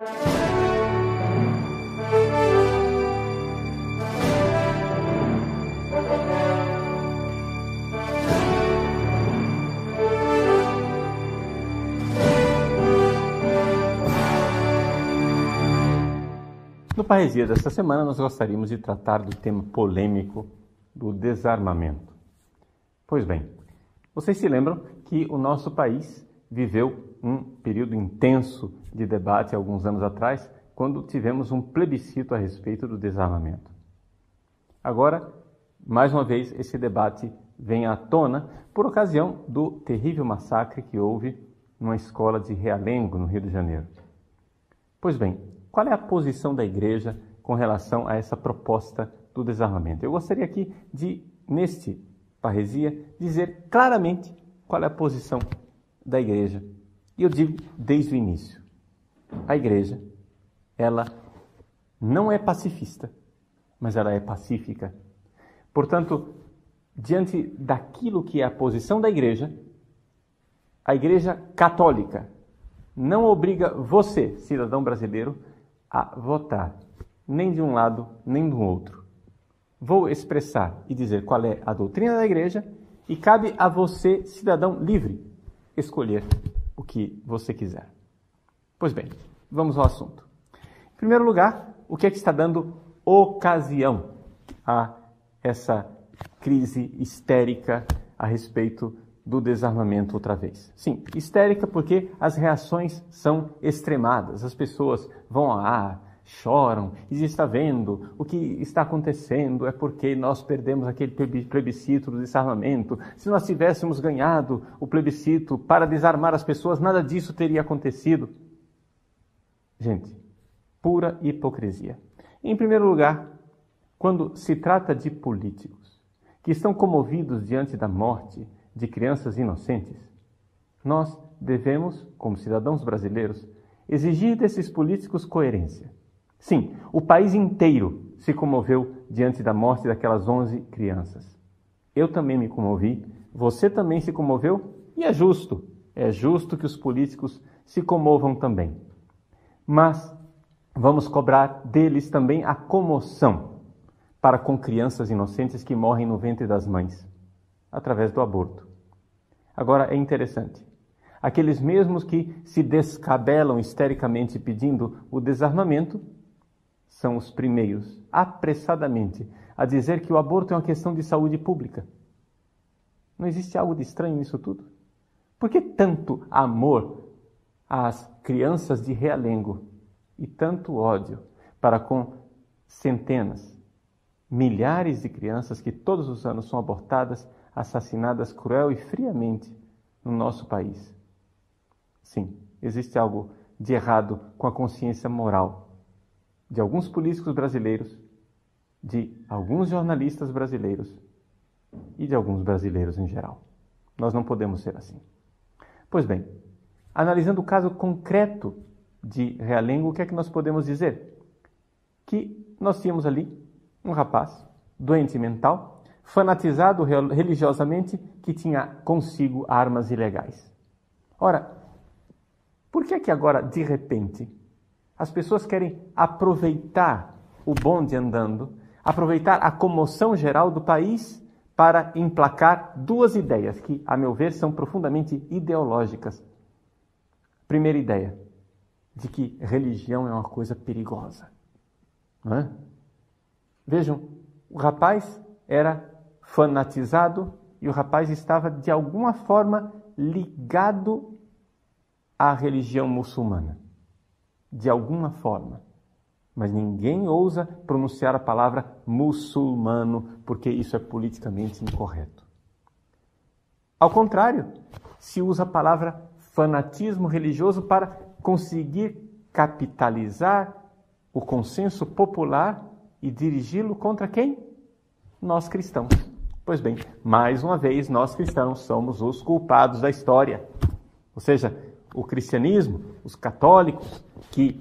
No Parresia desta semana, nós gostaríamos de tratar do tema polêmico do desarmamento. Pois bem, vocês se lembram que o nosso país viveu um período intenso de debate alguns anos atrás, quando tivemos um plebiscito a respeito do desarmamento. Agora, mais uma vez, esse debate vem à tona por ocasião do terrível massacre que houve numa escola de Realengo, no Rio de Janeiro. Pois bem, qual é a posição da Igreja com relação a essa proposta do desarmamento? Eu gostaria aqui de, neste Parresia, dizer claramente qual é a posição da Igreja. E eu digo desde o início. A Igreja, ela não é pacifista, mas ela é pacífica. Portanto, diante daquilo que é a posição da Igreja, a Igreja católica não obriga você, cidadão brasileiro, a votar, nem de um lado, nem do outro. Vou expressar e dizer qual é a doutrina da Igreja e cabe a você, cidadão livre, escolher o que você quiser. Pois bem, vamos ao assunto. Em primeiro lugar, o que é que está dando ocasião a essa crise histérica a respeito do desarmamento outra vez? Sim, histérica porque as reações são extremadas. As pessoas vão lá, choram, e está vendo o que está acontecendo é porque nós perdemos aquele plebiscito do desarmamento. Se nós tivéssemos ganhado o plebiscito para desarmar as pessoas, nada disso teria acontecido. Gente, pura hipocrisia. Em primeiro lugar, quando se trata de políticos que estão comovidos diante da morte de crianças inocentes, nós devemos, como cidadãos brasileiros, exigir desses políticos coerência. Sim, o país inteiro se comoveu diante da morte daquelas 11 crianças. Eu também me comovi, você também se comoveu, e é justo que os políticos se comovam também. Mas vamos cobrar deles também a comoção para com crianças inocentes que morrem no ventre das mães, através do aborto. Agora, é interessante. Aqueles mesmos que se descabelam histericamente pedindo o desarmamento são os primeiros, apressadamente, a dizer que o aborto é uma questão de saúde pública. Não existe algo de estranho nisso tudo? Por que tanto amor às crianças de Realengo e tanto ódio para com centenas, milhares de crianças que todos os anos são abortadas, assassinadas cruel e friamente no nosso país? Sim, existe algo de errado com a consciência moral de alguns políticos brasileiros, de alguns jornalistas brasileiros e de alguns brasileiros em geral. Nós não podemos ser assim. Pois bem, analisando o caso concreto de Realengo, o que é que nós podemos dizer? Que nós tínhamos ali um rapaz doente mental, fanatizado religiosamente, que tinha consigo armas ilegais. Ora, por que é que agora, de repente, as pessoas querem aproveitar o bonde andando, aproveitar a comoção geral do país para emplacar duas ideias que, a meu ver, são profundamente ideológicas? Primeira ideia, de que religião é uma coisa perigosa. Não é? Vejam, o rapaz era fanatizado e o rapaz estava, de alguma forma, ligado à religião muçulmana. De alguma forma. Mas ninguém ousa pronunciar a palavra muçulmano, porque isso é politicamente incorreto. Ao contrário, se usa a palavra fanatismo religioso para conseguir capitalizar o consenso popular e dirigi-lo contra quem? Nós cristãos. Pois bem, mais uma vez, nós cristãos somos os culpados da história. Ou seja, o cristianismo, os católicos, que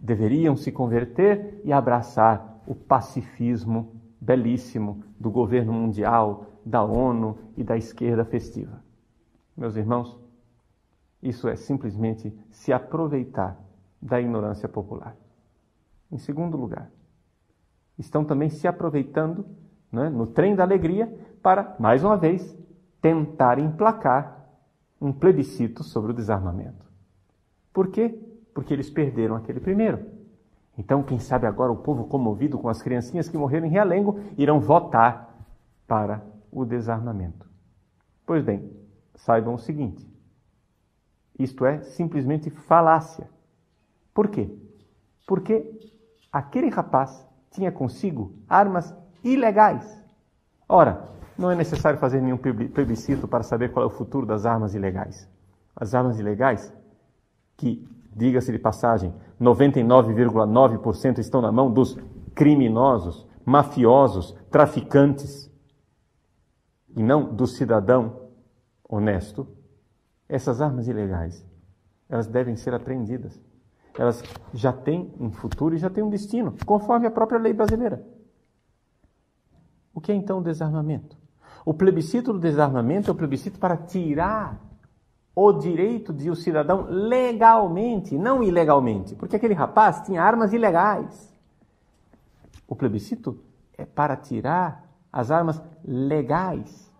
deveriam se converter e abraçar o pacifismo belíssimo do governo mundial, da ONU e da esquerda festiva. Meus irmãos, isso é simplesmente se aproveitar da ignorância popular. Em segundo lugar, estão também se aproveitando, né, no trem da alegria para, mais uma vez, tentar emplacar um plebiscito sobre o desarmamento. Por quê? Porque eles perderam aquele primeiro. Então, quem sabe agora o povo comovido com as criancinhas que morreram em Realengo irão votar para o desarmamento. Pois bem, saibam o seguinte, isto é simplesmente falácia. Por quê? Porque aquele rapaz tinha consigo armas ilegais. Ora, não é necessário fazer nenhum plebiscito para saber qual é o futuro das armas ilegais. As armas ilegais, que, diga-se de passagem, 99,9% estão na mão dos criminosos, mafiosos, traficantes, e não do cidadão honesto, essas armas ilegais, elas devem ser apreendidas. Elas já têm um futuro e já têm um destino, conforme a própria lei brasileira. O que é então o desarmamento? O plebiscito do desarmamento é o plebiscito para tirar o direito de o cidadão legalmente, não ilegalmente, porque aquele rapaz tinha armas ilegais. O plebiscito é para tirar as armas legais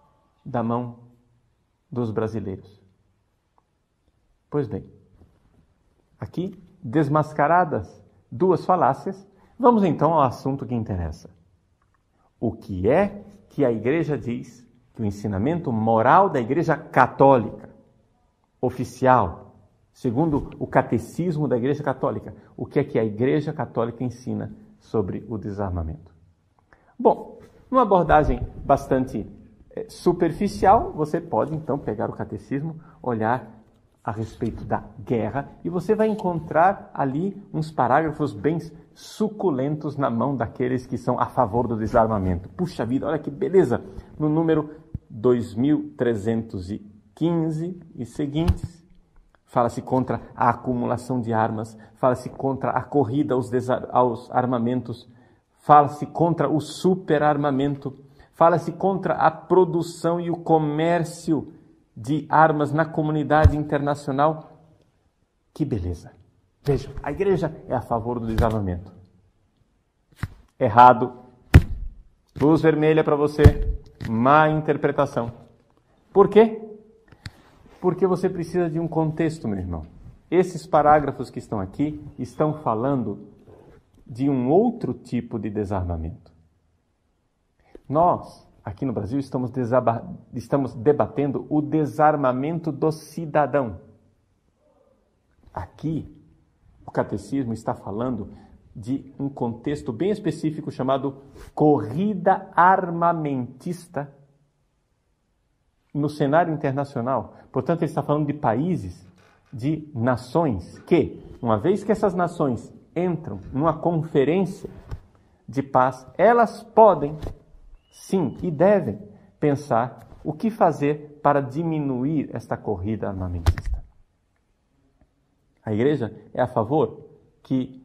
da mão dos brasileiros. Pois bem, aqui, desmascaradas duas falácias, vamos então ao assunto que interessa. O que é que a Igreja diz, que o ensinamento moral da Igreja Católica, oficial, segundo o catecismo da Igreja Católica, o que é que a Igreja Católica ensina sobre o desarmamento? Bom, numa abordagem bastante superficial, você pode então pegar o catecismo, olhar a respeito da guerra e você vai encontrar ali uns parágrafos bem suculentos na mão daqueles que são a favor do desarmamento. Puxa vida, olha que beleza! No número 2315 e seguintes, fala-se contra a acumulação de armas, fala-se contra a corrida aos armamentos, fala-se contra o superarmamento, fala-se contra a produção e o comércio de armas na comunidade internacional. Que beleza! Vejam, a igreja é a favor do desarmamento. Errado. Luz vermelha para você. Má interpretação. Por quê? Porque você precisa de um contexto, meu irmão. Esses parágrafos que estão aqui estão falando de um outro tipo de desarmamento. Nós, aqui no Brasil, estamos debatendo o desarmamento do cidadão. Aqui, o catecismo está falando de um contexto bem específico chamado corrida armamentista no cenário internacional. Portanto, ele está falando de países, de nações que, uma vez que essas nações entram numa conferência de paz, elas podem, sim, e devem pensar o que fazer para diminuir esta corrida armamentista. A igreja é a favor que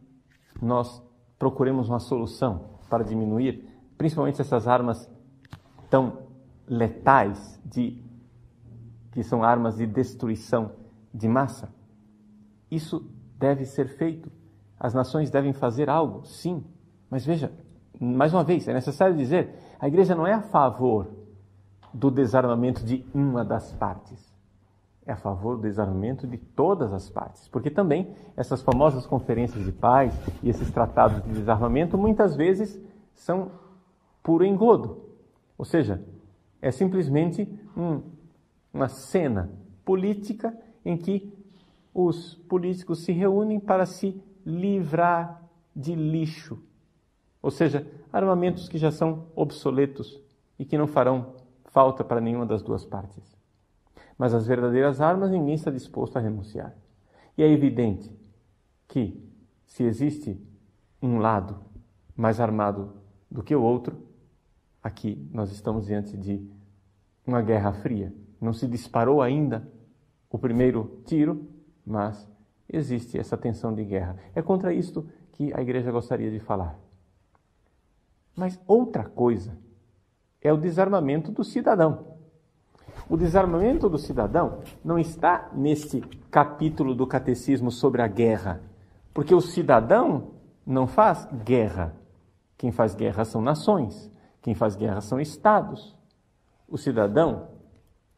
nós procuremos uma solução para diminuir, principalmente essas armas tão letais, que são armas de destruição de massa. Isso deve ser feito. As nações devem fazer algo, sim. Mas veja, mais uma vez, é necessário dizer, a igreja não é a favor do desarmamento de uma das partes. É a favor do desarmamento de todas as partes. Porque também essas famosas conferências de paz e esses tratados de desarmamento muitas vezes são puro engodo. Ou seja, é simplesmente uma cena política em que os políticos se reúnem para se livrar de lixo. Ou seja, armamentos que já são obsoletos e que não farão falta para nenhuma das duas partes. Mas as verdadeiras armas ninguém está disposto a renunciar. E é evidente que, se existe um lado mais armado do que o outro, aqui nós estamos diante de uma guerra fria. Não se disparou ainda o primeiro tiro, mas existe essa tensão de guerra. É contra isto que a igreja gostaria de falar. Mas outra coisa é o desarmamento do cidadão. O desarmamento do cidadão não está neste capítulo do catecismo sobre a guerra. Porque o cidadão não faz guerra. Quem faz guerra são nações. Quem faz guerra são estados. O cidadão,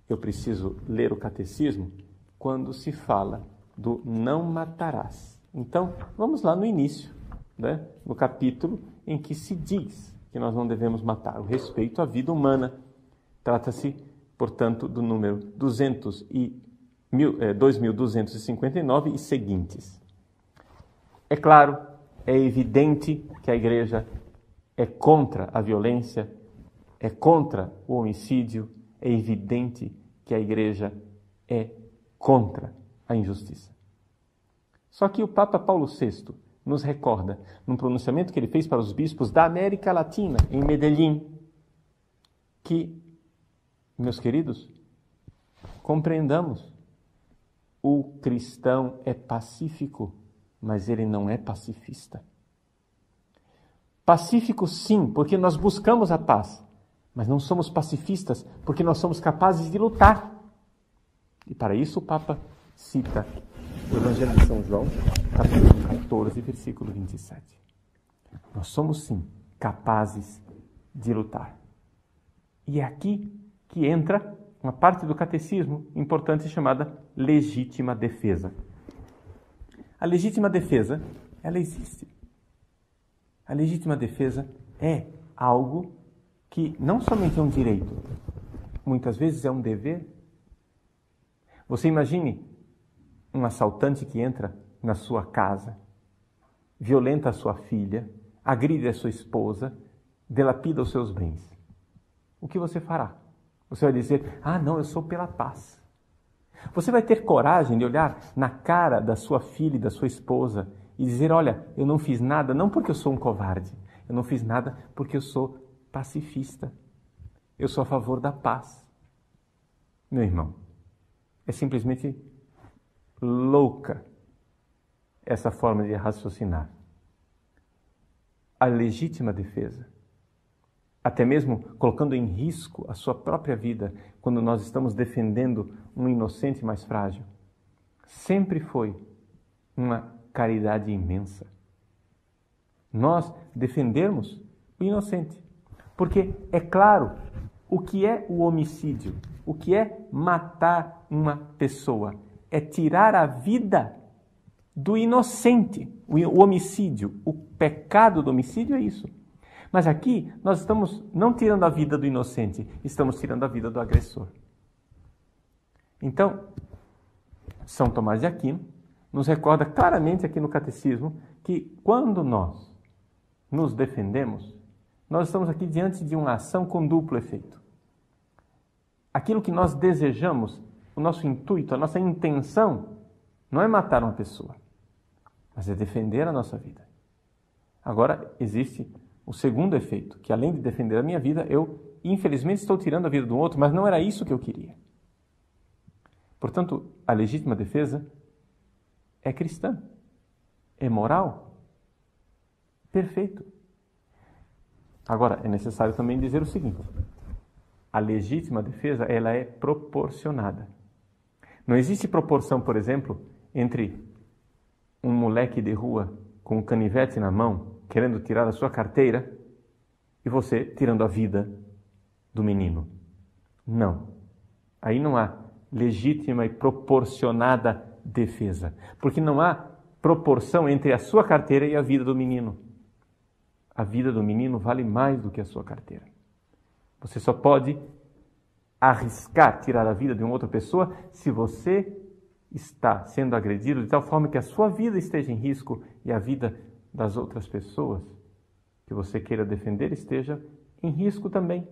eu preciso ler o catecismo quando se fala do não matarás. Então, vamos lá no início, né? No capítulo em que se diz que nós não devemos matar. O respeito à vida humana. Trata-se, portanto, do número 2259 e seguintes. É claro, é evidente que a Igreja é contra a violência, é contra o homicídio, é evidente que a Igreja é contra a injustiça. Só que o Papa Paulo VI nos recorda, num pronunciamento que ele fez para os bispos da América Latina, em Medellín, que, meus queridos, compreendamos, o cristão é pacífico, mas ele não é pacifista. Pacífico sim, porque nós buscamos a paz, mas não somos pacifistas, porque nós somos capazes de lutar. E para isso o Papa cita o Evangelho de São João, capítulo 14, versículo 27. Nós somos sim capazes de lutar. E é aqui que entra uma parte do catecismo importante chamada legítima defesa. A legítima defesa, ela existe. A legítima defesa é algo que não somente é um direito, muitas vezes é um dever. Você imagine um assaltante que entra na sua casa, violenta a sua filha, agride a sua esposa, dilapida os seus bens. O que você fará? Você vai dizer, não, eu sou pela paz. Você vai ter coragem de olhar na cara da sua filha e da sua esposa e dizer, olha, eu não fiz nada, não porque eu sou um covarde, eu não fiz nada porque eu sou pacifista. Eu sou a favor da paz. Meu irmão, é simplesmente louca essa forma de raciocinar. A legítima defesa, até mesmo colocando em risco a sua própria vida, quando nós estamos defendendo um inocente mais frágil, sempre foi uma caridade imensa. Nós defendermos o inocente. Porque, é claro, o que é o homicídio? O que é matar uma pessoa? É tirar a vida do inocente. O homicídio, o pecado do homicídio é isso. Mas aqui nós estamos não tirando a vida do inocente, estamos tirando a vida do agressor. Então, São Tomás de Aquino nos recorda claramente aqui no Catecismo que quando nós nos defendemos, nós estamos aqui diante de uma ação com duplo efeito. Aquilo que nós desejamos, o nosso intuito, a nossa intenção, não é matar uma pessoa, mas é defender a nossa vida. Agora, existe o segundo efeito, que além de defender a minha vida, eu, infelizmente, estou tirando a vida do outro, mas não era isso que eu queria. Portanto, a legítima defesa é cristã, é moral, perfeito. Agora, é necessário também dizer o seguinte, a legítima defesa, ela é proporcionada. Não existe proporção, por exemplo, entre um moleque de rua com um canivete na mão, querendo tirar a sua carteira, e você tirando a vida do menino. Não. Aí não há legítima e proporcionada defesa, porque não há proporção entre a sua carteira e a vida do menino. A vida do menino vale mais do que a sua carteira. Você só pode arriscar tirar a vida de uma outra pessoa se você está sendo agredido de tal forma que a sua vida esteja em risco e a vida das outras pessoas que você queira defender esteja em risco também.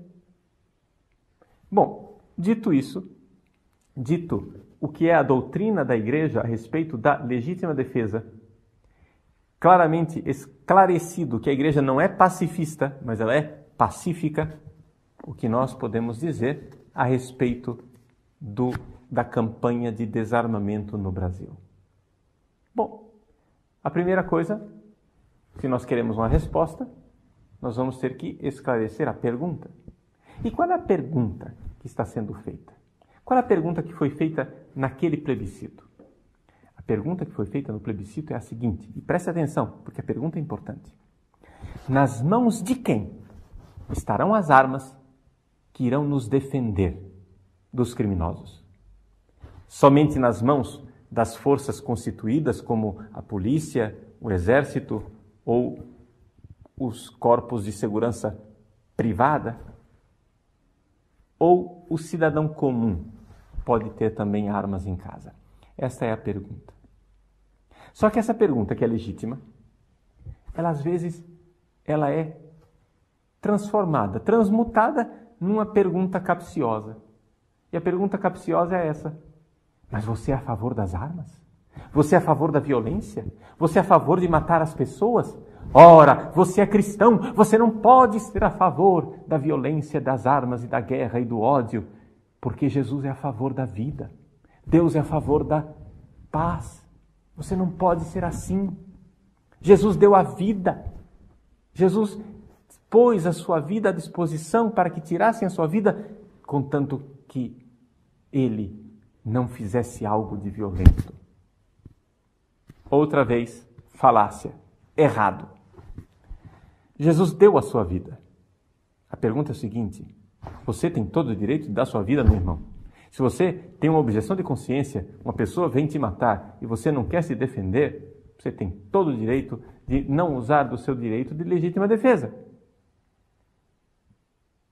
Bom, dito isso, dito o que é a doutrina da Igreja a respeito da legítima defesa, claramente esclarecido que a Igreja não é pacifista, mas ela é pacífica, o que nós podemos dizer a respeito da campanha de desarmamento no Brasil? Bom, a primeira coisa, se nós queremos uma resposta, nós vamos ter que esclarecer a pergunta. E qual é a pergunta que está sendo feita? Qual é a pergunta que foi feita naquele plebiscito? A pergunta que foi feita no plebiscito é a seguinte, e preste atenção, porque a pergunta é importante. Nas mãos de quem estarão as armas que irão nos defender dos criminosos? Somente nas mãos das forças constituídas, como a polícia, o exército ou os corpos de segurança privada? Ou o cidadão comum pode ter também armas em casa? Esta é a pergunta. Só que essa pergunta, que é legítima, ela às vezes ela é transformada, transmutada numa pergunta capciosa. E a pergunta capciosa é essa: mas você é a favor das armas? Você é a favor da violência? Você é a favor de matar as pessoas? Ora, você é cristão, você não pode ser a favor da violência, das armas e da guerra e do ódio, porque Jesus é a favor da vida. Deus é a favor da paz. Você não pode ser assim. Jesus deu a vida. Jesus pôs a sua vida à disposição para que tirassem a sua vida, contanto que ele não fizesse algo de violento. Outra vez, falácia, errado. Jesus deu a sua vida. A pergunta é a seguinte: você tem todo o direito de dar sua vida, meu irmão? Se você tem uma objeção de consciência, uma pessoa vem te matar e você não quer se defender, você tem todo o direito de não usar do seu direito de legítima defesa.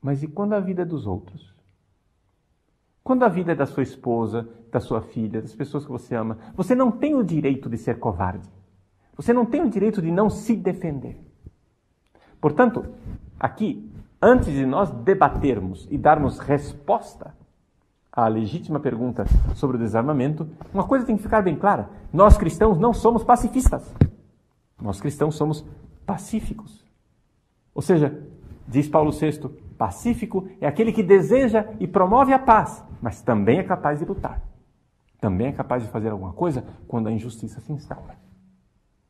Mas e quando a vida é dos outros? Quando a vida é da sua esposa, da sua filha, das pessoas que você ama, você não tem o direito de ser covarde. Você não tem o direito de não se defender. Portanto, aqui, antes de nós debatermos e darmos resposta à legítima pergunta sobre o desarmamento, uma coisa tem que ficar bem clara: nós cristãos não somos pacifistas. Nós cristãos somos pacíficos. Ou seja, diz Paulo VI, pacífico é aquele que deseja e promove a paz, mas também é capaz de lutar. Também é capaz de fazer alguma coisa quando a injustiça se instaura.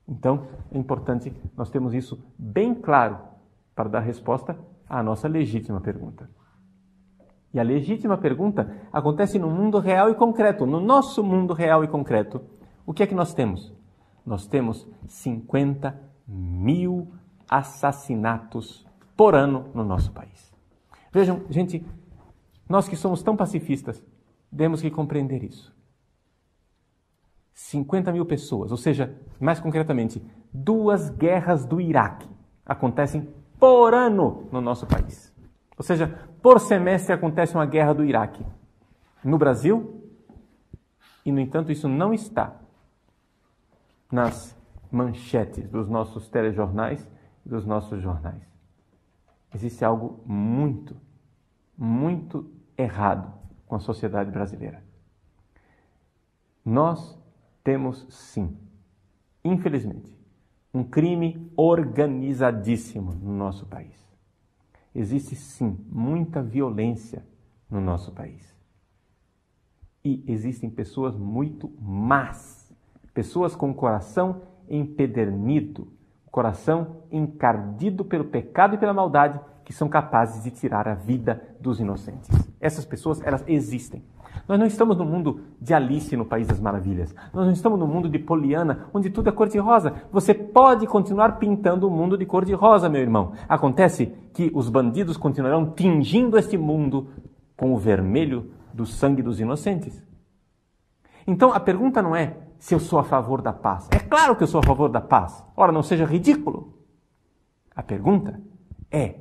Então, é importante nós termos isso bem claro para dar resposta à nossa legítima pergunta. E a legítima pergunta acontece no mundo real e concreto. No nosso mundo real e concreto, o que é que nós temos? Nós temos 50 mil assassinatos por ano no nosso país. Vejam, gente, nós que somos tão pacifistas, temos que compreender isso. 50 mil pessoas, ou seja, mais concretamente, 2 guerras do Iraque acontecem por ano no nosso país. Ou seja, por semestre acontece uma guerra do Iraque no Brasil e, no entanto, isso não está nas manchetes dos nossos telejornais e dos nossos jornais. Existe algo muito, muito errado com a sociedade brasileira. Nós temos, sim, infelizmente, um crime organizadíssimo no nosso país. Existe, sim, muita violência no nosso país. E existem pessoas muito más, pessoas com o coração empedernido, coração encardido pelo pecado e pela maldade, que são capazes de tirar a vida dos inocentes. Essas pessoas, elas existem. Nós não estamos no mundo de Alice no País das Maravilhas. Nós não estamos no mundo de Poliana, onde tudo é cor-de-rosa. Você pode continuar pintando o mundo de cor-de-rosa, meu irmão. Acontece que os bandidos continuarão tingindo este mundo com o vermelho do sangue dos inocentes. Então, a pergunta não é se eu sou a favor da paz. É claro que eu sou a favor da paz. Ora, não seja ridículo. A pergunta é: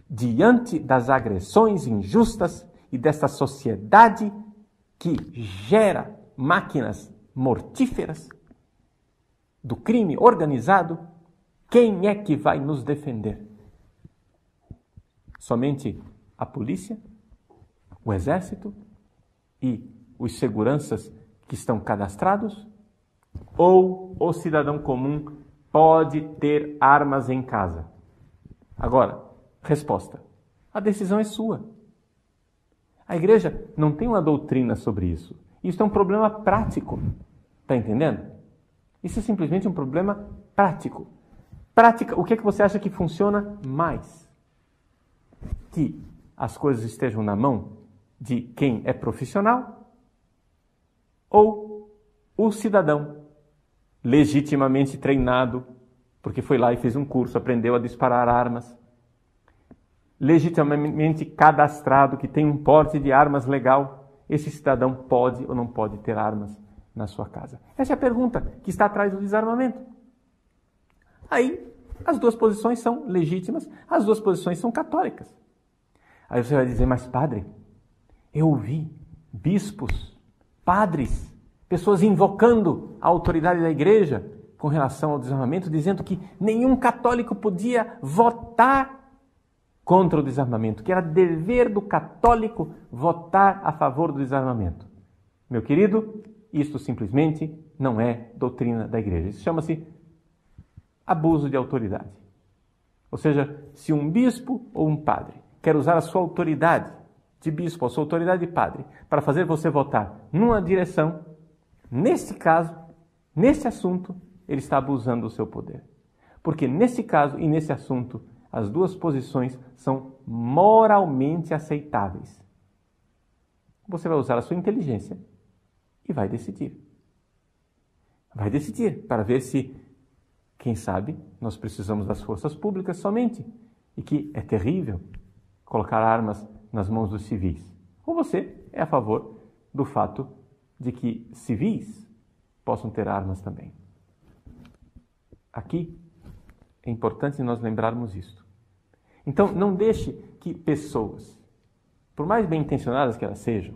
diante das agressões injustas e dessa sociedade que gera máquinas mortíferas do crime organizado, quem é que vai nos defender? Somente a polícia, o exército e os seguranças que estão cadastrados? Ou o cidadão comum pode ter armas em casa? Agora, resposta: a decisão é sua. A igreja não tem uma doutrina sobre isso. Isso é um problema prático. Está entendendo? Isso é simplesmente um problema prático. Prática, o que é que você acha que funciona mais? Que as coisas estejam na mão de quem é profissional ou o cidadão, legitimamente treinado, porque foi lá e fez um curso, aprendeu a disparar armas, legitimamente cadastrado, que tem um porte de armas legal, esse cidadão pode ou não pode ter armas na sua casa? Essa é a pergunta que está atrás do desarmamento. Aí, as duas posições são legítimas, as duas posições são católicas. Aí você vai dizer, mas padre, eu ouvi bispos, padres, pessoas invocando a autoridade da igreja com relação ao desarmamento, dizendo que nenhum católico podia votar contra o desarmamento, que era dever do católico votar a favor do desarmamento. Meu querido, isto simplesmente não é doutrina da igreja. Isso chama-se abuso de autoridade. Ou seja, se um bispo ou um padre quer usar a sua autoridade de bispo, a sua autoridade de padre, para fazer você votar numa direção, nesse caso, nesse assunto, ele está abusando do seu poder. Porque nesse caso e nesse assunto, as duas posições são moralmente aceitáveis. Você vai usar a sua inteligência e vai decidir. Vai decidir para ver se, quem sabe, nós precisamos das forças públicas somente e que é terrível colocar armas nas mãos dos civis. Ou você é a favor do fato de que civis possam ter armas também. Aqui é importante nós lembrarmos isto. Então, não deixe que pessoas, por mais bem intencionadas que elas sejam,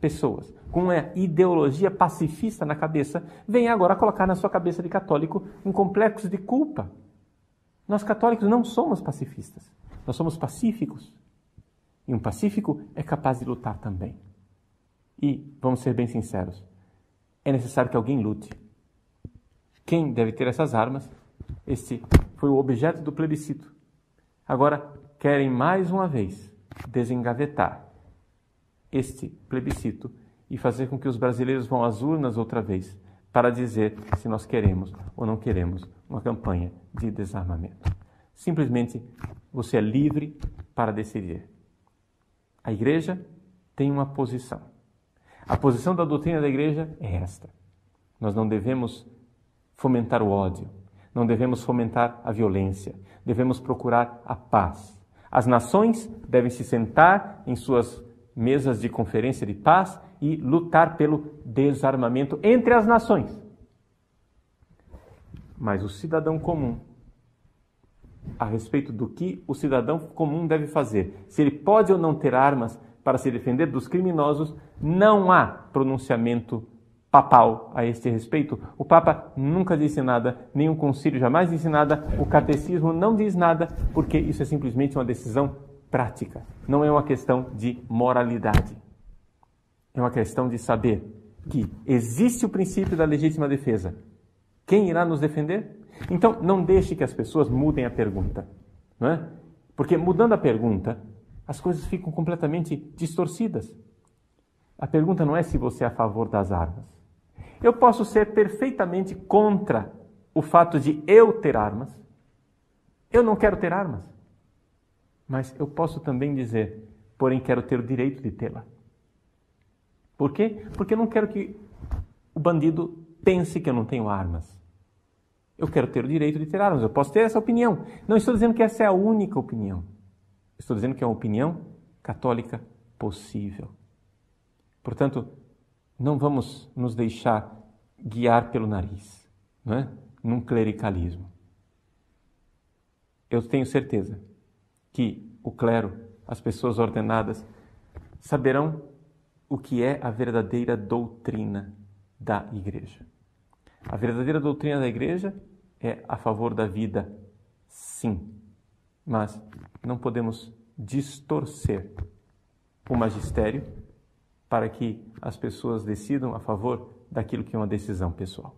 pessoas com uma ideologia pacifista na cabeça, venham agora colocar na sua cabeça de católico um complexo de culpa. Nós católicos não somos pacifistas, nós somos pacíficos. E um pacífico é capaz de lutar também. E, vamos ser bem sinceros, é necessário que alguém lute. Quem deve ter essas armas? Este foi o objeto do plebiscito. Agora, querem mais uma vez desengavetar este plebiscito e fazer com que os brasileiros vão às urnas outra vez para dizer se nós queremos ou não queremos uma campanha de desarmamento. Simplesmente, você é livre para decidir. A igreja tem uma posição. A posição da doutrina da igreja é esta. Nós não devemos fomentar o ódio, não devemos fomentar a violência, devemos procurar a paz. As nações devem se sentar em suas mesas de conferência de paz e lutar pelo desarmamento entre as nações. Mas o cidadão comum, a respeito do que o cidadão comum deve fazer, se ele pode ou não ter armas para se defender dos criminosos, não há pronunciamento papal a este respeito. O Papa nunca disse nada, nem o concílio jamais disse nada, o catecismo não diz nada, porque isso é simplesmente uma decisão prática. Não é uma questão de moralidade. É uma questão de saber que existe o princípio da legítima defesa. Quem irá nos defender? Então, não deixe que as pessoas mudem a pergunta. Não é? Porque mudando a pergunta, as coisas ficam completamente distorcidas. A pergunta não é se você é a favor das armas. Eu posso ser perfeitamente contra o fato de eu ter armas. Eu não quero ter armas. Mas eu posso também dizer, porém quero ter o direito de tê-la. Por quê? Porque eu não quero que o bandido pense que eu não tenho armas. Eu quero ter o direito de ter armas. Eu posso ter essa opinião. Não estou dizendo que essa é a única opinião. Estou dizendo que é uma opinião católica possível. Portanto, não vamos nos deixar guiar pelo nariz, não é? Num clericalismo. Eu tenho certeza que o clero, as pessoas ordenadas, saberão o que é a verdadeira doutrina da igreja. A verdadeira doutrina da igreja é a favor da vida, sim, mas não podemos distorcer o magistério para que as pessoas decidam a favor daquilo que é uma decisão pessoal.